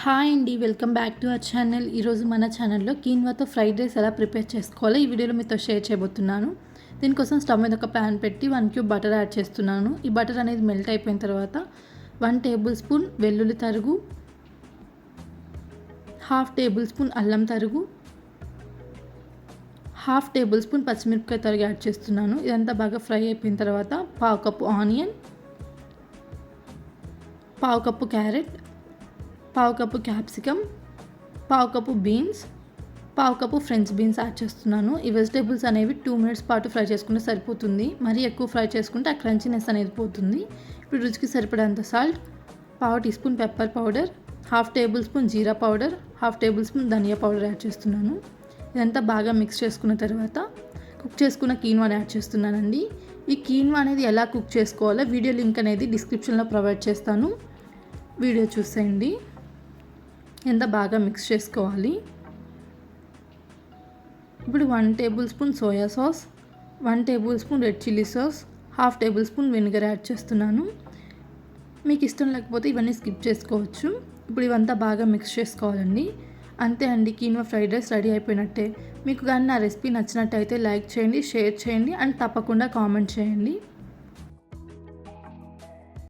Hi అండి, welcome back to our channel. ఈరోజు మన ఛానల్లో కీన్వాతో ఫ్రైడ్ రైస్ ఎలా ప్రిపేర్ చేసుకోవాలో ఈ వీడియోలో మీతో షేర్ చేయబోతున్నాను. దీనికోసం స్టవ్ మీద ఒక ప్యాన్ పెట్టి 1 క్యూబ్ బటర్ యాడ్ చేస్తున్నాను. ఈ బటర్ అనేది మెల్ట్ అయిపోయిన తర్వాత 1 టేబుల్ స్పూన్ వెల్లుల్లి తరుగు, 1/2 టేబుల్ స్పూన్ అల్లం తరుగు, 1/2 టేబుల్ స్పూన్ పచ్చిమిరపకాయ తరుగు యాడ్ చేస్తున్నాను. ఇదంతా బాగా ఫ్రై అయిపోయిన తర్వాత 1/2 cup onion, 1/2 cup carrot, 1/2 cup capsicum, 1/2 cup beans, 1/2 cup French beans add చేస్తున్నాను. ఈ వెజిటేబుల్స్ అనేవి 2 మినిట్స్ పాటు ఫ్రై చేసుకుంటే సరిపోతుంది. మరీ ఎక్కువ ఫ్రై చేసుకుంటే ఆ క్రంచీనెస్ అనేది పోతుంది. ఇప్పుడు రుచికి సరిపడేంత salt, 1/2 teaspoon pepper powder, 1/2 tablespoon jeera powder, 1/2 tablespoon dhania powder add చేస్తున్నాను. ఇదంతా బాగా మిక్స్ చేసుకున్న తర్వాత కుక్ చేసుకున్న కీన్వాని యాడ్ చేస్తున్నానండి. ఈ కీన్వా అనేది ఎలా కుక్ చేసుకోవాలో వీడియో లింక్ అనేది డిస్క్రిప్షన్లో ప్రొవైడ్ చేస్తాను, వీడియో చూసేయండి. ఎంత బాగా మిక్స్ చేసుకోవాలి. ఇప్పుడు 1 table spoon soya sauce, 1 table spoon red chilli sauce, 1/2 table spoon vinegar add చేస్తున్నాను. మీకు ఇష్టం లేకపోతే ఇవన్నీ స్కిప్ చేసుకోవచ్చు. ఇప్పుడు ఇవంతా బాగా మిక్స్ చేసుకోవాలండి. అంతే అండి, కీన్వా ఫ్రైడ్ రైస్ రెడీ అయిపోయినట్టే. మీకు కానీ నా రెసిపీ నచ్చినట్టయితే లైక్ చేయండి, షేర్ చేయండి అండ్ తప్పకుండా కామెంట్ చేయండి.